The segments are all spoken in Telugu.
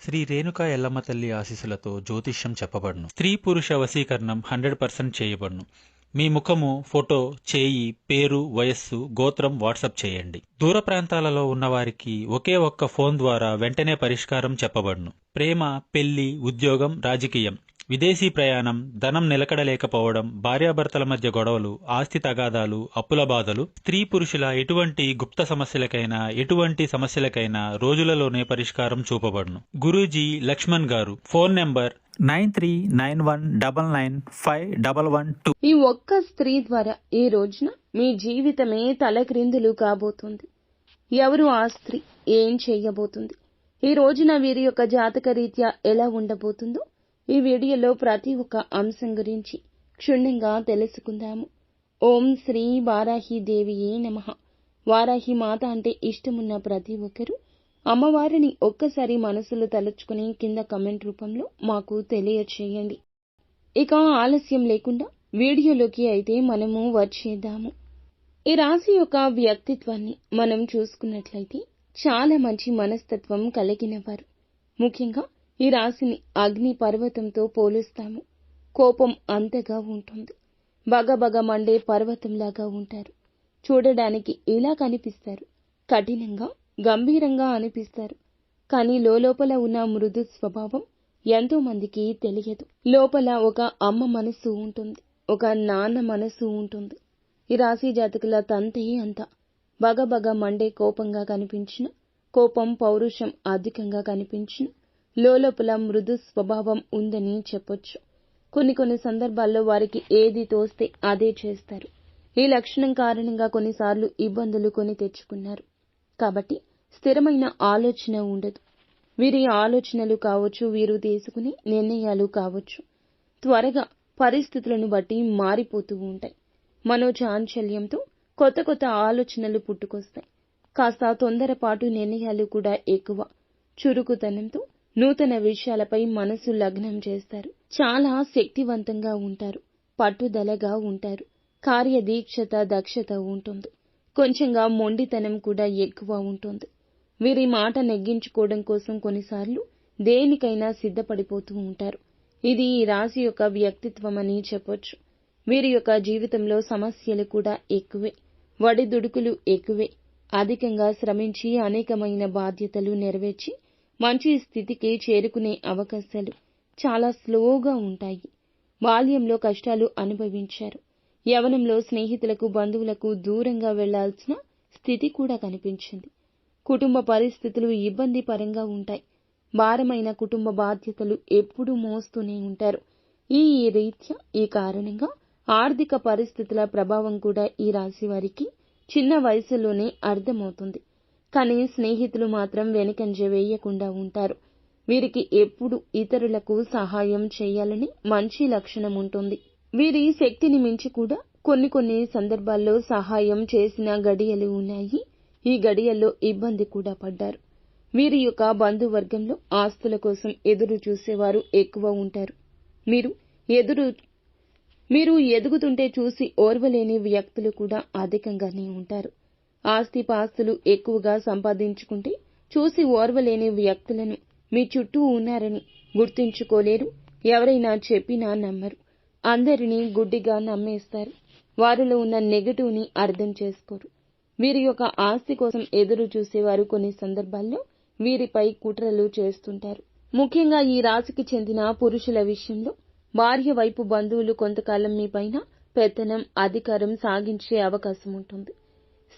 శ్రీ రేణుకా ఎల్లమ్మ తల్లి ఆశీస్సులతో జ్యోతిష్యం చెప్పబడును. స్త్రీ పురుష వశీకరణం 100% చేయబడును. మీ ముఖము, ఫోటో, చేయి, పేరు, వయస్సు, గోత్రం వాట్సాప్ చేయండి. దూర ప్రాంతాలలో ఉన్నవారికి ఒకే ఒక్క ఫోన్ ద్వారా వెంటనే పరిష్కారం చెప్పబడును. ప్రేమ, పెళ్లి, ఉద్యోగం, రాజకీయం, విదేశీ ప్రయాణం, ధనం నిలకడలేకపోవడం, భార్యాభర్తల మధ్య గొడవలు, ఆస్తి తగాదాలు, అప్పుల బాధలు, స్త్రీ పురుషుల ఎటువంటి గుప్త సమస్యలకైనా రోజులలోనే పరిష్కారం చూపబడును. గురూజీ లక్ష్మణ్ గారు. Phone number 9391999512. ఈ ఒక్క స్త్రీ ద్వారా ఈ రోజున మీ జీవితమే తలక్రిందులు కాబోతుంది. ఎవరు ఆ స్త్రీ, ఏం చెయ్యబోతుంది, ఈ రోజున వీరి యొక్క జాతక రీత్యా ఎలా ఉండబోతుందో ఈ వీడియోలో ప్రతి ఒక్క అంశం గురించి క్షుణ్ణంగా తెలుసుకుందాము. ఓం శ్రీ వారాహి దేవియే నమః. వారాహి మాత అంటే ఇష్టమున్న ప్రతి ఒక్కరూ అమ్మవారిని ఒక్కసారి మనసులో తలుచుకుని కింద కమెంట్ రూపంలో మాకు తెలియచేయండి. ఇక ఆలస్యం లేకుండా వీడియోలోకి అయితే మనము వచ్చేద్దాము. ఈ రాశి యొక్క వ్యక్తిత్వాన్ని మనం చూసుకున్నట్లయితే చాలా మంచి మనస్తత్వం కలిగిన వారు. ముఖ్యంగా ఈ రాశిని అగ్ని పర్వతంతో పోలుస్తాము. కోపం అంతగా ఉంటుంది. బగబగ మండే పర్వతంలాగా ఉంటారు. చూడడానికి ఇలా కనిపిస్తారు. కఠినంగా, గంభీరంగా అనిపిస్తారు. కానీ లోపల ఉన్న మృదు స్వభావం ఎంతో మందికి తెలియదు. లోపల ఒక అమ్మ మనసు ఉంటుంది, ఒక నాన్న మనసు ఉంటుంది. ఈ రాశి జాతకుల తంతే అంత. బగబగ మండే కోపంగా కనిపించిన, కోపం పౌరుషం అధికంగా కనిపించిన, లోపల మృదు స్వభావం ఉందని చెప్పొచ్చు. కొన్ని సందర్భాల్లో వారికి ఏది తోస్తే అదే చేస్తారు. ఈ లక్షణం కారణంగా కొన్నిసార్లు ఇబ్బందులు కొని తెచ్చుకున్నారు. కాబట్టి స్థిరమైన ఆలోచన ఉండదు. వీరి ఆలోచనలు కావచ్చు, వీరు తీసుకునే నిర్ణయాలు కావచ్చు, త్వరగా పరిస్థితులను బట్టి మారిపోతూ ఉంటాయి. మనోచాంచల్యంతో కొత్త ఆలోచనలు పుట్టుకొస్తాయి. కాస్త తొందరపాటు నిర్ణయాలు కూడా ఎక్కువ. చురుకుతనంతో నూతన విషయాలపై మనసు లగ్నం చేస్తారు. చాలా శక్తివంతంగా ఉంటారు. పట్టుదలగా ఉంటారు. కార్యదీక్షత, దక్షత ఉంటుంది. కొంచెంగా మొండితనం కూడా ఎక్కువ ఉంటుంది. వీరి మాట నెగ్గించుకోవడం కోసం కొన్నిసార్లు దేనికైనా సిద్ధపడిపోతూ ఉంటారు. ఇది ఈ రాశి యొక్క వ్యక్తిత్వం అని చెప్పొచ్చు. వీరి యొక్క జీవితంలో సమస్యలు కూడా ఎక్కువే. వడిదుడుకులు ఎక్కువే. అధికంగా శ్రమించి అనేకమైన బాధ్యతలు నెరవేర్చి మంచి స్థితికి చేరుకునే అవకాశాలు చాలా స్లోగా ఉంటాయి. బాల్యంలో కష్టాలు అనుభవించారు. యవ్వనంలో స్నేహితులకు, బంధువులకు దూరంగా వెళ్లాల్సిన స్థితి కూడా కనిపించింది. కుటుంబ పరిస్థితులు ఇబ్బంది పరంగా ఉంటాయి. భారమైన కుటుంబ బాధ్యతలు ఎప్పుడూ మోస్తూనే ఉంటారు. ఈ రీత్యా ఈ కారణంగా ఆర్థిక పరిస్థితుల ప్రభావం కూడా ఈ రాశి వారికి చిన్న వయసులోనే అర్థమవుతుంది. కానీ స్నేహితులు మాత్రం వెనుకంజ వేయకుండా ఉంటారు. వీరికి ఎప్పుడు ఇతరులకు సహాయం చేయాలని మంచి లక్షణం ఉంటుంది. వీరి శక్తిని మించి కూడా కొన్ని సందర్భాల్లో సహాయం చేసిన గడియలు ఉన్నాయి. ఈ గడియల్లో ఇబ్బంది కూడా పడ్డారు. వీరి యొక్క బంధువర్గంలో ఆస్తుల కోసం ఎదురు చూసేవారు ఎక్కువ ఉంటారు. మీరు ఎదుగుతుంటే చూసి ఓర్వలేని వ్యక్తులు కూడా అధికంగానే ఉంటారు. ఆస్తిపాస్తులు ఎక్కువగా సంపాదించుకుంటే చూసి ఓర్వలేని వ్యక్తులను మీ చుట్టూ ఉన్నారని గుర్తుంచుకోలేరు. ఎవరైనా చెప్పినా నమ్మరు. అందరినీ గుడ్డిగా నమ్మేస్తారు. వారిలో ఉన్న నెగటివ్ని అర్థం చేసుకోరు. వీరి యొక్క ఆస్తి కోసం ఎదురు చూసేవారు కొన్ని సందర్భాల్లో వీరిపై కుట్రలు చేస్తుంటారు. ముఖ్యంగా ఈ రాశికి చెందిన పురుషుల విషయంలో భార్య వైపు బంధువులు కొంతకాలం మీ పైన పెత్తనం, అధికారం సాగించే అవకాశం ఉంటుంది.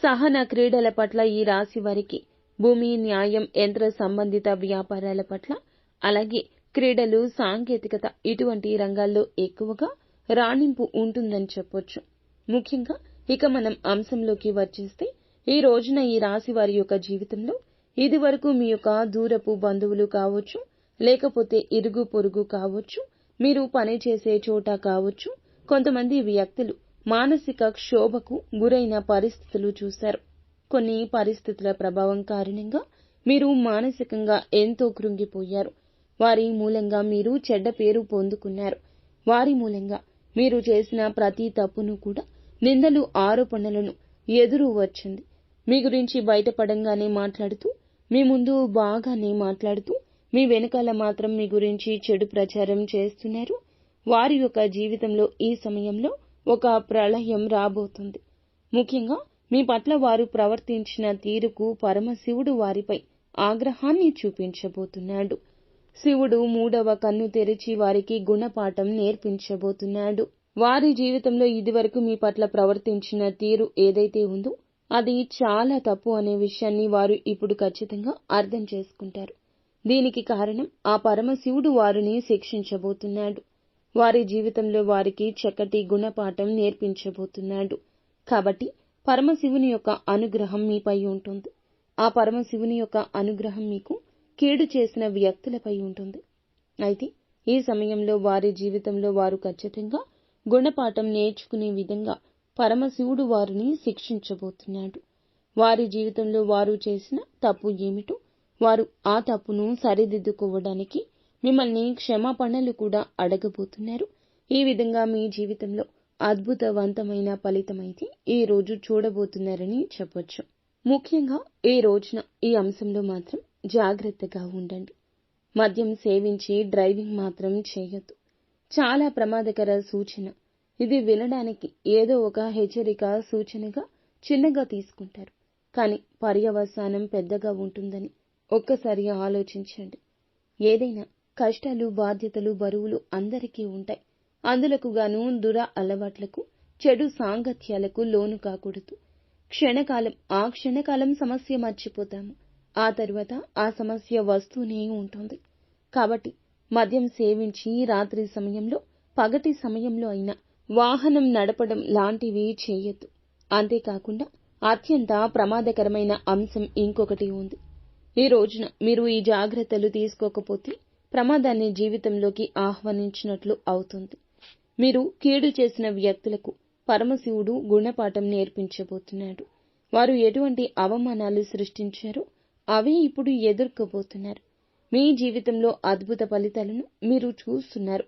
సహన క్రీడల పట్ల ఈ రాశి వారికి, భూమి, న్యాయం, యంత్ర సంబంధిత వ్యాపారాల పట్ల, అలాగే క్రీడలు, సాంకేతికత ఇటువంటి రంగాల్లో ఎక్కువగా రాణింపు ఉంటుందని చెప్పొచ్చు. ముఖ్యంగా ఇక మనం అంశంలోకి వచ్చేస్తే ఈ రోజున ఈ రాశి వారి యొక్క జీవితంలో ఇదివరకు మీ యొక్క దూరపు బంధువులు కావచ్చు, లేకపోతే ఇరుగు పొరుగు కావచ్చు, మీరు పనిచేసే చోట కావచ్చు, కొంతమంది వ్యక్తులు మానసిక క్షోభకు గురైన పరిస్థితులు చూశారు. కొన్ని పరిస్థితుల ప్రభావం కారణంగా మీరు మానసికంగా ఎంతో కృంగిపోయారు. వారి మూలంగా మీరు చెడ్డ పేరు పొందుకున్నారు. వారి మూలంగా మీరు చేసిన ప్రతి తప్పును కూడా, నిందలు, ఆరోపణలను ఎదురు వచ్చింది. మీ గురించి బయటపడంగానే మాట్లాడుతూ, మీ ముందు బాగానే మాట్లాడుతూ, మీ వెనకాల మాత్రం మీ గురించి చెడు ప్రచారం చేస్తున్నారు. వారి యొక్క జీవితంలో ఈ సమయంలో ఒక ప్రళయం రాబోతుంది. ముఖ్యంగా మీ పట్ల వారు ప్రవర్తించిన తీరుకు పరమశివుడు వారిపై ఆగ్రహాన్ని చూపించబోతున్నాడు. శివుడు 3వ కన్ను తెరిచి వారికి గుణపాఠం నేర్పించబోతున్నాడు. వారి జీవితంలో ఇదివరకు మీ పట్ల ప్రవర్తించిన తీరు ఏదైతే ఉందో అది చాలా తప్పు అనే విషయాన్ని వారు ఇప్పుడు ఖచ్చితంగా అర్థం చేసుకుంటారు. దీనికి కారణం ఆ పరమశివుడు వారిని శిక్షించబోతున్నాడు. వారి జీవితంలో వారికి చక్కటి గుణపాఠం నేర్పించబోతున్నాడు. కాబట్టి పరమశివుని యొక్క అనుగ్రహం మీపై ఉంటుంది. ఆ పరమశివుని యొక్క అనుగ్రహం మీకు కీడు చేసిన వ్యక్తులపై ఉంటుంది. అయితే ఈ సమయంలో వారి జీవితంలో వారు ఖచ్చితంగా గుణపాఠం నేర్చుకునే విధంగా పరమశివుడు వారిని శిక్షించబోతున్నాడు. వారి జీవితంలో వారు చేసిన తప్పు ఏమిటో వారు ఆ తప్పును సరిదిద్దుకోవడానికి మిమ్మల్ని క్షమాపణలు కూడా అడగబోతున్నారు. ఈ విధంగా మీ జీవితంలో అద్భుతవంతమైన ఫలితమైతే ఈ రోజు చూడబోతున్నారని చెప్పొచ్చు. ముఖ్యంగా ఈ రోజున ఈ అంశంలో మాత్రం జాగ్రత్తగా ఉండండి. మద్యం సేవించి డ్రైవింగ్ మాత్రం చేయొద్దు. చాలా ప్రమాదకర సూచన. ఇది వినడానికి ఏదో ఒక హెచ్చరిక సూచనగా చిన్నగా తీసుకుంటారు. కానీ పర్యవసానం పెద్దగా ఉంటుందని ఒక్కసారి ఆలోచించండి. ఏదైనా కష్టాలు, బాధ్యతలు, బరువులు అందరికీ ఉంటాయి. అందులకు గాను దుర అలవాట్లకు, చెడు సాంగత్యాలకు లోను కాకూడదు. ఆ క్షణకాలం సమస్య మర్చిపోతాము. ఆ తర్వాత ఆ సమస్య వస్తూనే ఉంటుంది. కాబట్టి మద్యం సేవించి రాత్రి సమయంలో, పగటి సమయంలో అయినా వాహనం నడపడం లాంటివి చేయొద్దు. అంతేకాకుండా అత్యంత ప్రమాదకరమైన అంశం ఇంకొకటి ఉంది. ఈ రోజున మీరు ఈ జాగ్రత్తలు తీసుకోకపోతే ప్రమాదాన్ని జీవితంలోకి ఆహ్వానించినట్లు అవుతుంది. మీరు కీడు చేసిన వ్యక్తులకు పరమశివుడు గుణపాఠం నేర్పించబోతున్నాడు. వారు ఎటువంటి అవమానాలు సృష్టించారో అవే ఇప్పుడు ఎదుర్కోబోతున్నారు. మీ జీవితంలో అద్భుత ఫలితాలను మీరు చూస్తున్నారు.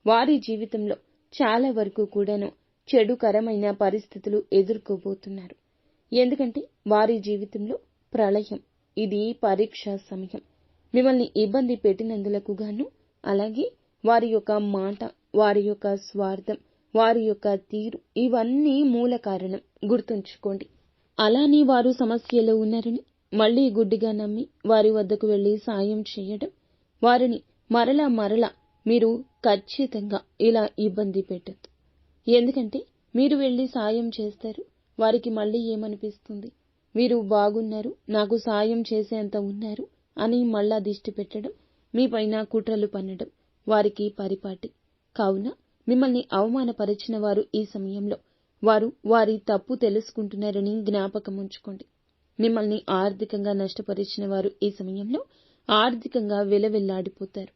వారి జీవితంలో చాలా వరకు కూడాను చెడుకరమైన పరిస్థితులు ఎదుర్కోబోతున్నారు. ఎందుకంటే వారి జీవితంలో ప్రళయం. ఇది పరీక్ష సమయం. మిమ్మల్ని ఇబ్బంది పెట్టినందులకు గాను, అలాగే వారి యొక్క మాట, వారి యొక్క స్వార్థం, వారి యొక్క తీరు ఇవన్నీ మూల కారణం. గుర్తుంచుకోండి. అలానే వారు సమస్యలో ఉన్నారని మళ్లీ గుడ్డిగా నమ్మి వారి వద్దకు వెళ్లి సాయం చేయడం, వారిని మరలా మీరు ఖచ్చితంగా ఇలా ఇబ్బంది పెట్టొద్దు. ఎందుకంటే మీరు వెళ్లి సాయం చేస్తారు. వారికి మళ్లీ ఏమనిపిస్తుంది? వీరు బాగున్నారు, నాకు సాయం చేసేంత ఉన్నారు అని మళ్ళా దిష్టి పెట్టడం, మీపైన కుట్రలు పన్నడం వారికి పరిపాటి. కావున మిమ్మల్ని అవమానపరిచిన వారు ఈ సమయంలో వారి తప్పు తెలుసుకుంటున్నారని జ్ఞాపకం ఉంచుకోండి. మిమ్మల్ని ఆర్థికంగా నష్టపరిచిన వారు ఈ సమయంలో ఆర్థికంగా విలవిల్లాడిపోతారు.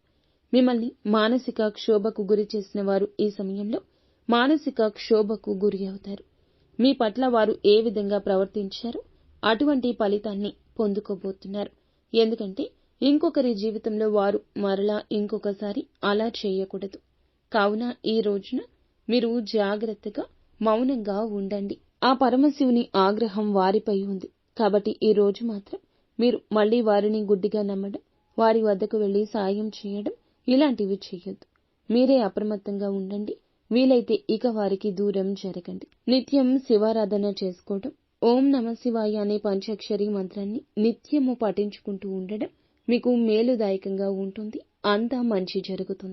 మిమ్మల్ని మానసిక క్షోభకు గురి చేసిన వారు ఈ సమయంలో మానసిక క్షోభకు గురి అవుతారు. మీ పట్ల వారు ఏ విధంగా ప్రవర్తించారో అటువంటి ఫలితాన్ని పొందుకోబోతున్నారు. ఎందుకంటే ఇంకొకరి జీవితంలో వారు మరలా ఇంకొకసారి అలా చేయకూడదు. కావున ఈ రోజున మీరు జాగ్రత్తగా మౌనంగా ఉండండి. ఆ పరమశివుని ఆగ్రహం వారిపై ఉంది. కాబట్టి ఈ రోజు మాత్రం మీరు మళ్లీ వారిని గుడ్డిగా నమ్మడం, వారి వద్దకు వెళ్లి సాయం చేయడం ఇలాంటివి చేయొద్దు. మీరే అప్రమత్తంగా ఉండండి. వీలైతే ఇక వారికి దూరం జరగండి. నిత్యం శివారాధన చేసుకోవడం, ఓం నమ శివాయ అనే పంచాక్షరి మంత్రాన్ని నిత్యము పఠించుకుంటూ ఉండడం మీకు మేలుదాయకంగా ఉంటుంది. అంతా మంచి జరుగుతుంది.